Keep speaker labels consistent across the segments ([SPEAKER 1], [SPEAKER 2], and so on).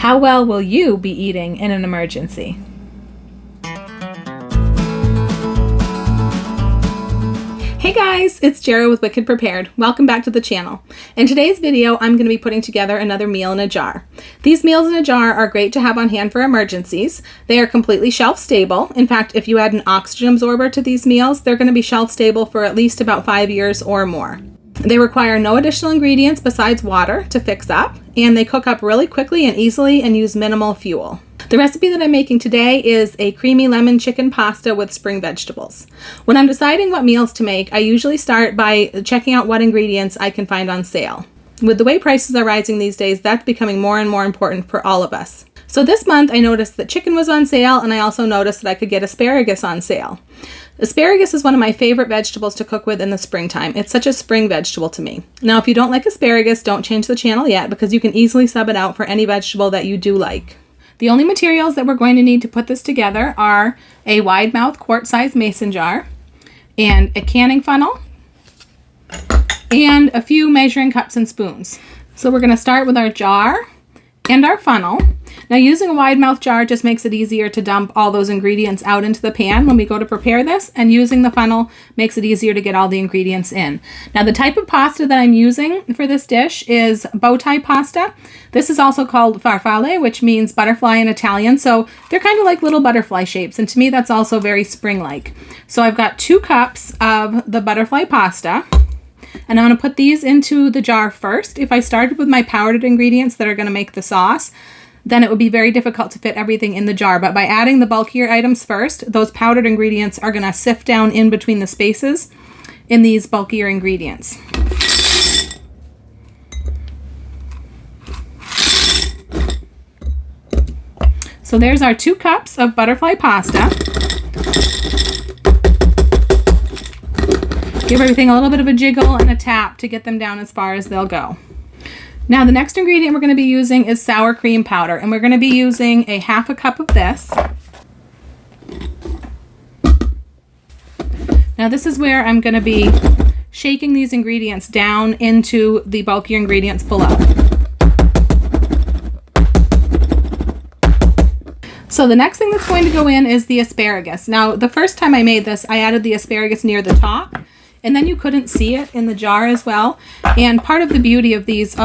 [SPEAKER 1] How well will you be eating in an emergency? Hey guys, it's Jera with Wicked Prepared. Welcome back to the channel. In today's video, I'm going to be putting together another meal in a jar. These meals in a jar are great to have on hand for emergencies. They are completely shelf stable. In fact, if you add an oxygen absorber to these meals, they're going to be shelf stable for at least about 5 years or more. They require no additional ingredients besides water to fix up, and they cook up really quickly and easily and use minimal fuel. The recipe that I'm making today is a creamy lemon chicken pasta with spring vegetables. When I'm deciding what meals to make, I usually start by checking out what ingredients I can find on sale. With the way prices are rising these days, that's becoming more and more important for all of us. So this month I noticed that chicken was on sale, and I also noticed that I could get asparagus on sale. Asparagus is one of my favorite vegetables to cook with in the springtime. It's such a spring vegetable to me. Now, if you don't like asparagus, don't change the channel yet because you can easily sub it out for any vegetable that you do like. The only materials that we're going to need to put this together are a wide mouth quart-sized mason jar and a canning funnel and a few measuring cups and spoons. So we're going to start with our jar and our funnel. Now, using a wide mouth jar just makes it easier to dump all those ingredients out into the pan when we go to prepare this, and using the funnel makes it easier to get all the ingredients in. Now, the type of pasta that I'm using for this dish is bowtie pasta. This is also called farfalle, which means butterfly in Italian, so they're kind of like little butterfly shapes, and to me that's also very spring-like. So I've got 2 cups of the butterfly pasta, and I'm going to put these into the jar first. If I started with my powdered ingredients that are going to make the sauce, then it would be very difficult to fit everything in the jar. But by adding the bulkier items first, those powdered ingredients are going to sift down in between the spaces in these bulkier ingredients. So there's our 2 cups of butterfly pasta. Give everything a little bit of a jiggle and a tap to get them down as far as they'll go. Now, the next ingredient we're going to be using is sour cream powder, and we're going to be using a half a cup of this. Now, this is where I'm going to be shaking these ingredients down into the bulkier ingredients below. So the next thing that's going to go in is the asparagus. Now, the first time I made this, I added the asparagus near the top, and then you couldn't see it in the jar as well. And part of the beauty of these,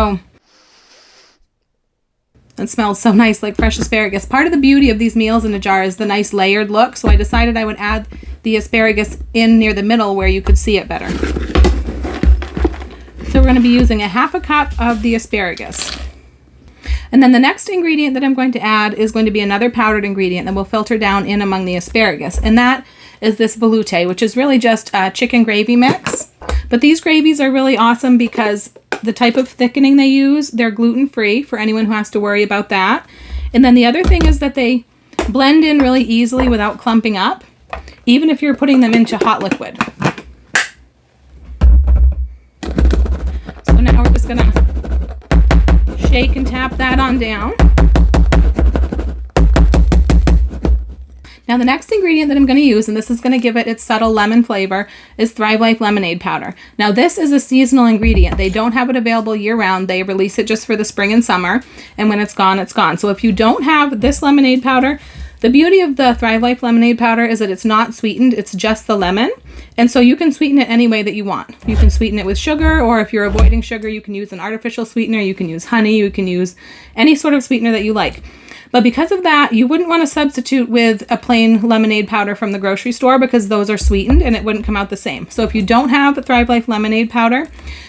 [SPEAKER 1] it smells so nice, like fresh asparagus. Part of the beauty of these meals in a jar is the nice layered look, so I decided I would add the asparagus in near the middle where you could see it better. So we're going to be using a half a cup of the asparagus. And then the next ingredient that I'm going to add is going to be another powdered ingredient that will filter down in among the asparagus, and that is this veloute, which is really just a chicken gravy mix. But these gravies are really awesome because the type of thickening they use, they're gluten-free for anyone who has to worry about that. And then the other thing is that they blend in really easily without clumping up, even if you're putting them into hot liquid. So now we're just gonna shake and tap that on down. Now, the next ingredient that I'm going to use, and this is going to give it its subtle lemon flavor, is Thrive Life lemonade powder. Now, this is a seasonal ingredient. They don't have it available year-round. They release it just for the spring and summer, and when it's gone, it's gone. So if you don't have this lemonade powder, the beauty of the Thrive Life lemonade powder is that it's not sweetened. It's just the lemon, and so you can sweeten it any way that you want. You can sweeten it with sugar, or if you're avoiding sugar, you can use an artificial sweetener. You can use honey. You can use any sort of sweetener that you like. But because of that, you wouldn't want to substitute with a plain lemonade powder from the grocery store because those are sweetened and it wouldn't come out the same. So if you don't have Thrive Life lemonade powder,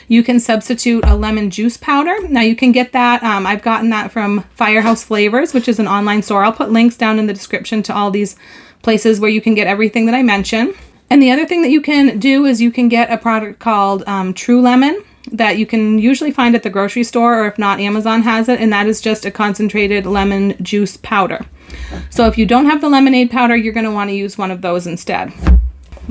[SPEAKER 1] you can substitute a lemon juice powder. Now you can get that, I've gotten that from Firehouse Flavors, which is an online store. I'll put links down in the description to all these places where you can get everything that I mentioned. And the other thing that you can do is you can get a product called True Lemon that you can usually find at the grocery store, or if not, Amazon has it, and that is just a concentrated lemon juice powder. So if you don't have the lemonade powder, you're going to want to use one of those instead.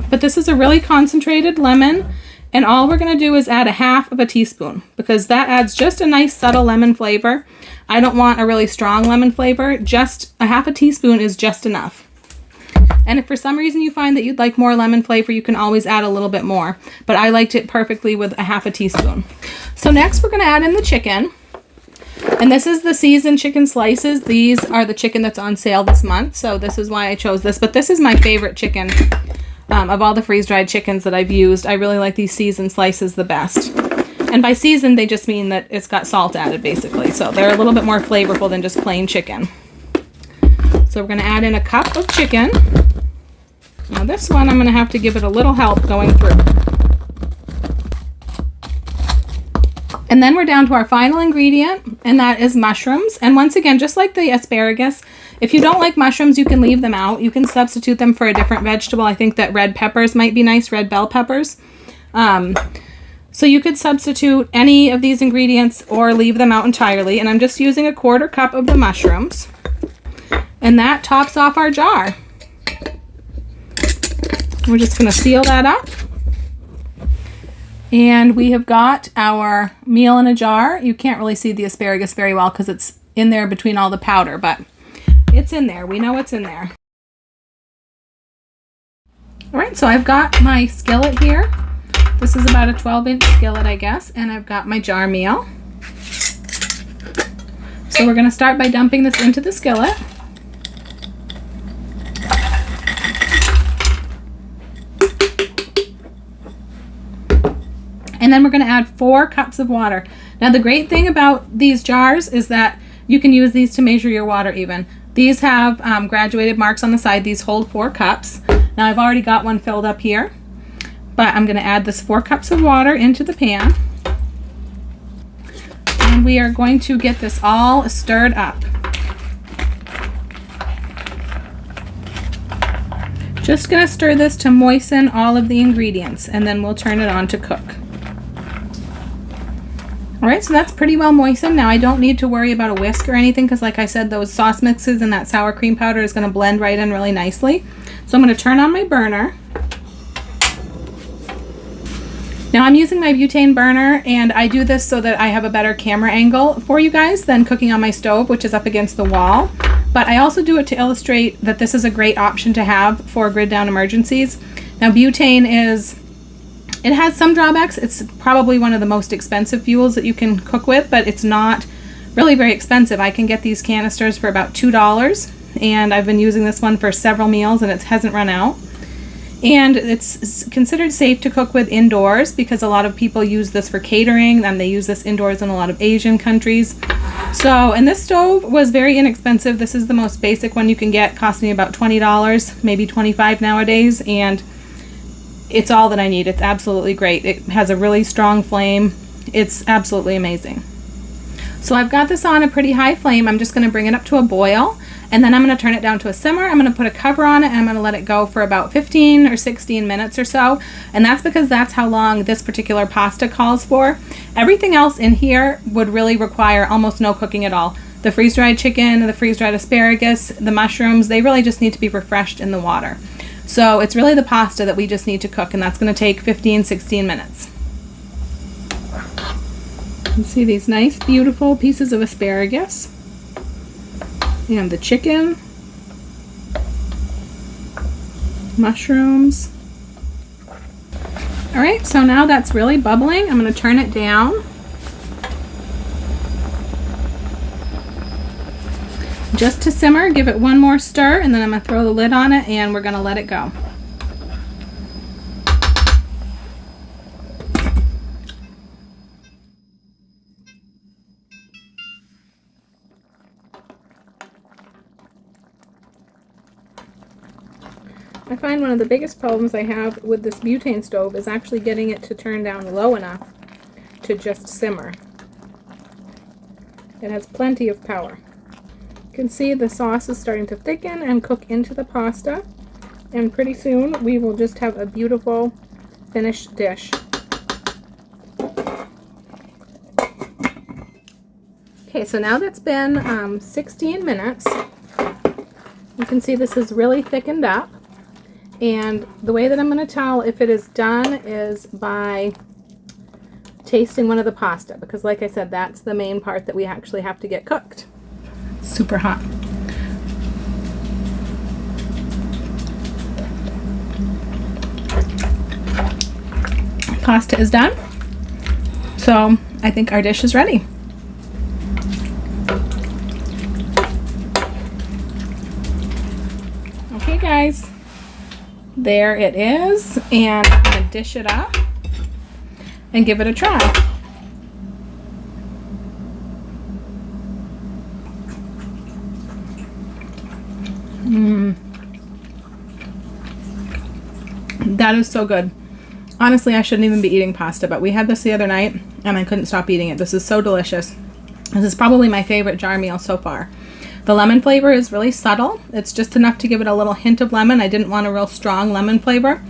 [SPEAKER 1] But this is a really concentrated lemon, and all we're going to do is add a half of a teaspoon because that adds just a nice subtle lemon flavor. I don't want a really strong lemon flavor. Just a half a teaspoon is just enough. And if for some reason you find that you'd like more lemon flavor, you can always add a little bit more. But I liked it perfectly with a half a teaspoon. So next we're going to add in the chicken. And this is the seasoned chicken slices. These are the chicken that's on sale this month, so this is why I chose this. But this is my favorite chicken of all the freeze-dried chickens that I've used. I really like these seasoned slices the best. And by seasoned, they just mean that it's got salt added, basically. So they're a little bit more flavorful than just plain chicken. So we're going to add in a cup of chicken. Now this one, I'm going to have to give it a little help going through. And then we're down to our final ingredient, and that is mushrooms. And once again, just like the asparagus, if you don't like mushrooms, you can leave them out. You can substitute them for a different vegetable. I think that red peppers might be nice, red bell peppers. So you could substitute any of these ingredients or leave them out entirely. And I'm just using a 1/4 cup of the mushrooms. And that tops off our jar. We're just going to seal that up. And we have got our meal in a jar. You can't really see the asparagus very well because it's in there between all the powder, but it's in there. We know it's in there. All right, so I've got my skillet here. This is about a 12-inch skillet, I guess, and I've got my jar meal. So we're going to start by dumping this into the skillet. And then we're going to add 4 cups of water. Now the great thing about these jars is that you can use these to measure your water even. These have graduated marks on the side. These hold 4 cups. Now I've already got one filled up here, but I'm going to add this 4 cups of water into the pan. And we are going to get this all stirred up. Just going to stir this to moisten all of the ingredients, and then we'll turn it on to cook. Alright, so that's pretty well moistened. Now I don't need to worry about a whisk or anything because like I said, those sauce mixes and that sour cream powder is going to blend right in really nicely. So I'm going to turn on my burner. Now I'm using my butane burner, and I do this so that I have a better camera angle for you guys than cooking on my stove, which is up against the wall. But I also do it to illustrate that this is a great option to have for grid down emergencies. Now butane it has some drawbacks. It's probably one of the most expensive fuels that you can cook with, but it's not really very expensive. I can get these canisters for about $2, and I've been using this one for several meals and it hasn't run out. And it's considered safe to cook with indoors because a lot of people use this for catering, and they use this indoors in a lot of Asian countries. So, and this stove was very inexpensive. This is the most basic one you can get, costing me about $20, maybe $25 nowadays, and it's all that I need. It's absolutely great. It has a really strong flame. It's absolutely amazing. So I've got this on a pretty high flame. I'm just going to bring it up to a boil, and then I'm going to turn it down to a simmer. I'm going to put a cover on it, and I'm going to let it go for about 15 or 16 minutes or so. And that's because that's how long this particular pasta calls for. Everything else in here would really require almost no cooking at all. The freeze-dried chicken, the freeze-dried asparagus, the mushrooms, they really just need to be refreshed in the water. So it's really the pasta that we just need to cook, and that's going to take 15-16 minutes. You can see these nice, beautiful pieces of asparagus. And the chicken. Mushrooms. Alright, so now that's really bubbling. I'm going to turn it down. Just to simmer, give it one more stir, and then I'm going to throw the lid on it, and we're going to let it go. I find one of the biggest problems I have with this butane stove is actually getting it to turn down low enough to just simmer. It has plenty of power. You can see the sauce is starting to thicken and cook into the pasta, and pretty soon we will just have a beautiful finished dish. Okay, so now that's been 16 minutes. You can see this is really thickened up, and the way that I'm going to tell if it is done is by tasting one of the pasta, because like I said, that's the main part that we actually have to get cooked. Super hot. Pasta is done. So I think our dish is ready. right, guys. There it is. And I'm going to dish it up and give it a try. That is so good. Honestly, I shouldn't even be eating pasta, but we had this the other night and I couldn't stop eating it. This is so delicious. This is probably my favorite jar meal so far. The lemon flavor is really subtle. It's just enough to give it a little hint of lemon. I didn't want a real strong lemon flavor.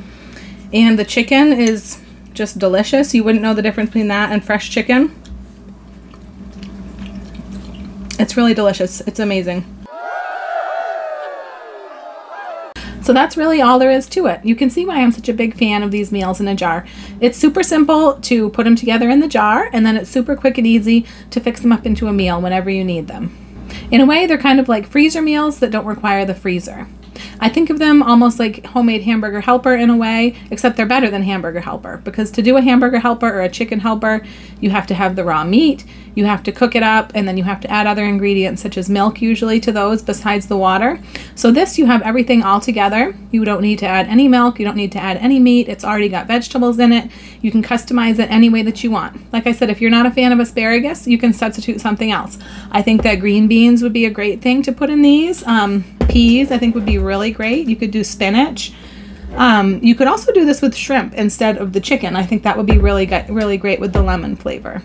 [SPEAKER 1] And the chicken is just delicious. You wouldn't know the difference between that and fresh chicken. It's really delicious. It's amazing. So that's really all there is to it. You can see why I'm such a big fan of these meals in a jar. It's super simple to put them together in the jar, and then it's super quick and easy to fix them up into a meal whenever you need them. In a way, they're kind of like freezer meals that don't require the freezer. I think of them almost like homemade hamburger helper in a way, except they're better than hamburger helper, because to do a hamburger helper or a chicken helper, you have to have the raw meat, you have to cook it up, and then you have to add other ingredients such as milk usually to those besides the water. So this, you have everything all together. You don't need to add any milk, you don't need to add any meat, it's already got vegetables in it. You can customize it any way that you want. Like I said, if you're not a fan of asparagus, you can substitute something else. I think that green beans would be a great thing to put in these. Peas I think would be really great. You could do spinach. You could also do this with shrimp instead of the chicken. I think that would be really great with the lemon flavor.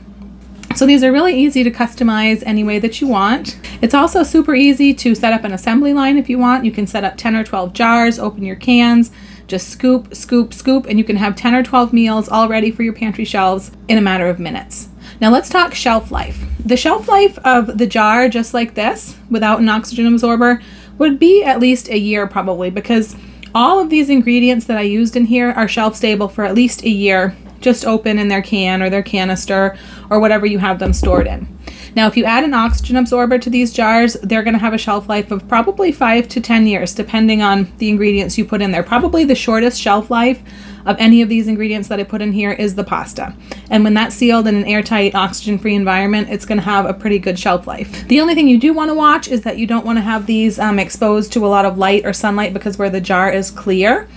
[SPEAKER 1] So these are really easy to customize any way that you want. It's also super easy to set up an assembly line if you want. You can set up 10 or 12 jars, open your cans, just scoop, scoop, scoop, and you can have 10 or 12 meals all ready for your pantry shelves in a matter of minutes. Now let's talk shelf life. The shelf life of the jar, just like this, without an oxygen absorber, would be at least a year probably, because all of these ingredients that I used in here are shelf stable for at least a year, just open in their can or their canister or whatever you have them stored in. Now, if you add an oxygen absorber to these jars, they're going to have a shelf life of probably 5 to 10 years, depending on the ingredients you put in there. Probably the shortest shelf life of any of these ingredients that I put in here is the pasta. And when that's sealed in an airtight, oxygen-free environment, it's going to have a pretty good shelf life. The only thing you do want to watch is that you don't want to have these exposed to a lot of light or sunlight, because where the jar is clear,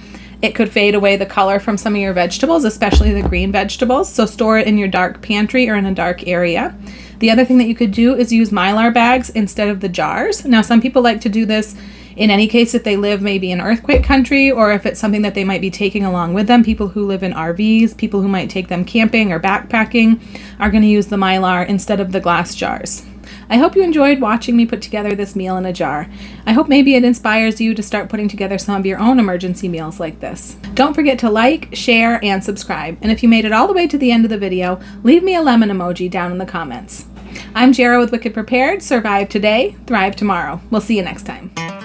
[SPEAKER 1] it could fade away the color from some of your vegetables, especially the green vegetables. So store it in your dark pantry or in a dark area. The other thing that you could do is use Mylar bags instead of the jars. Now, some people like to do this in any case if they live maybe in earthquake country, or if it's something that they might be taking along with them. People who live in RVs, people who might take them camping or backpacking are going to use the Mylar instead of the glass jars. I hope you enjoyed watching me put together this meal in a jar. I hope maybe it inspires you to start putting together some of your own emergency meals like this. Don't forget to like, share, and subscribe. And if you made it all the way to the end of the video, leave me a lemon emoji down in the comments. I'm Jara with Wicked Prepared. Survive today, thrive tomorrow. We'll see you next time.